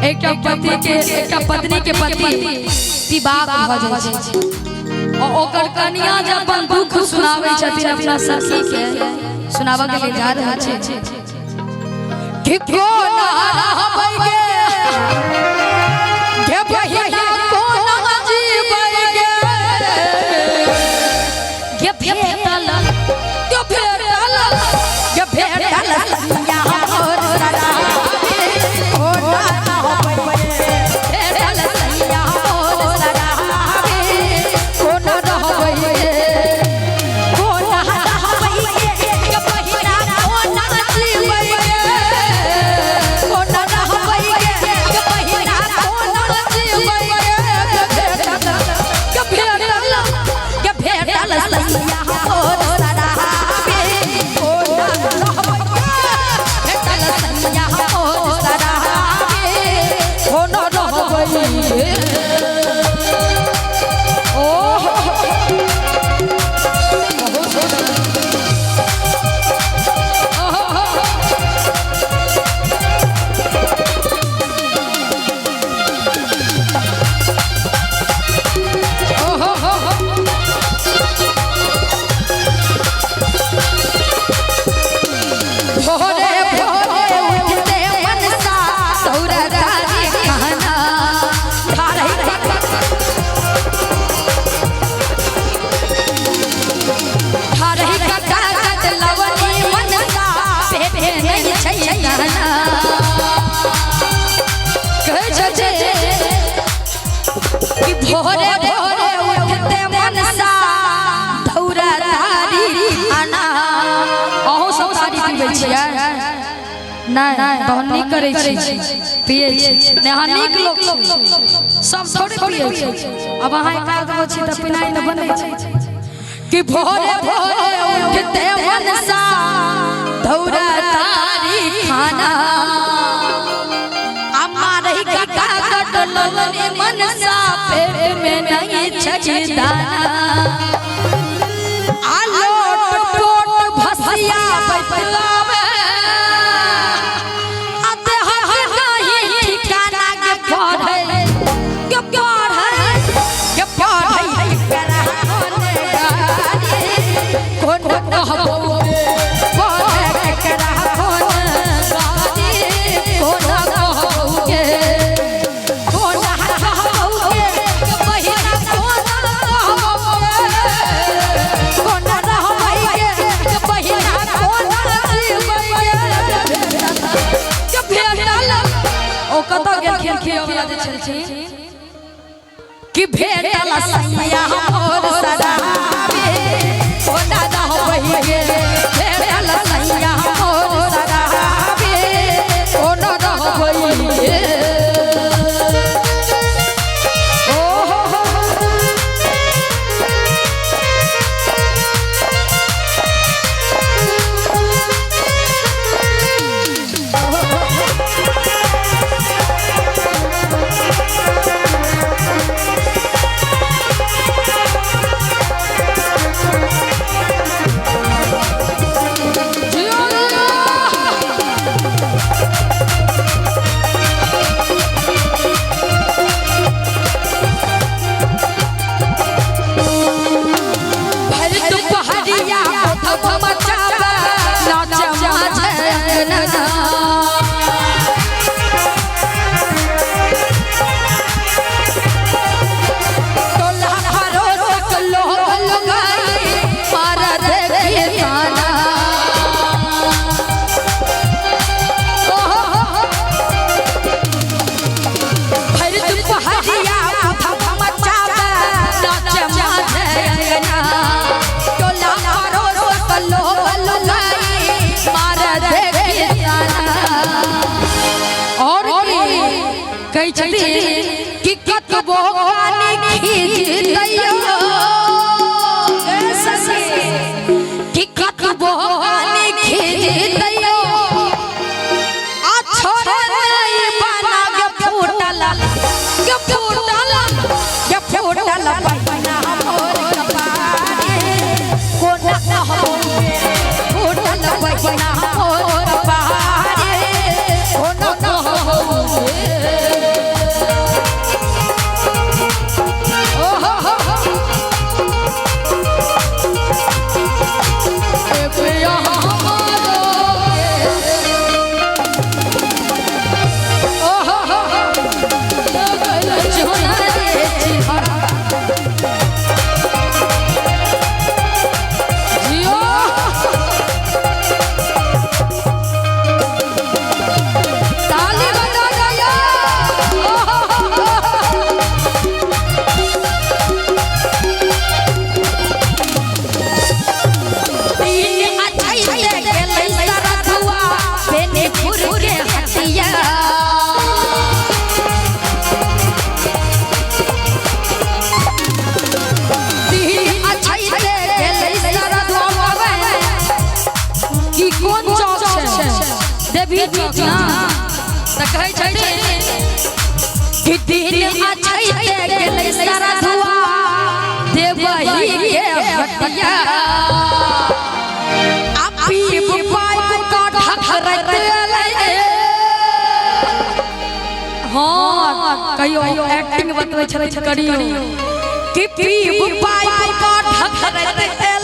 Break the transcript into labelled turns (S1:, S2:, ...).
S1: एक पत्नी के पति विवाह भ जाय छै और ओकर कन्या जब अपन दुख सुनाबै छथिन अपना सखी के सुनावा के लिए जा रहल छै कि कोना रहबै गे बहिना कोना जीबै गे भेटल सैया मोर सदा कोना रहबै भेटल सैया मोर सदा कोना रहबै कोना रहबै गे बहिना कोना जीबै कोना रहबै गे बहिना कोना जीबै गे भेटल सैया मोर सदा कोना रहबै भेटल सैया मोर सदा कोना रहबै भोरे भोरे उठते मनसा धौरा धारी खाना अहो सब सारी पीबै छियै नहीं बहुत नीक करै छी पियै छी नेहानिक लोग सब थोड़े पियै छी अब अहाँ एकाध गो छी त पिनाइ न बनै छै कि भोरे भोरे उठते मनसा धौरा धारी खाना हमारे काका कटलवने मनसा पेट में नहीं छछदाना आलो टोट भसिया बतलावे आते हट नहीं ठिकाना के पढ़े के पढ़े करा कोन कहबो पढ़े करा कोन कहबो कि भेटल सैया मोर सदा कोना रहबै गे भेटल सैया मोर सदा कोना रहबै गे कई छथिन कि कतबो पानी खींच दैयो कि कतबो पानी खींच दैयो आ छोड़े नहीं बना के फूटल पैना मोर कपारे कोना कहबो फूटल पैना मोर कपारे कोना कहबो चौक छै देवी चौक ना त कहै छथिन कि दिन अछै ते गेलै सारा धुआ देवही के हटिया आपी पाइप का ढकरत ले हां कहियो एक्टिंग बतबै छथिन करियो कि पीप पाइप का ढकरत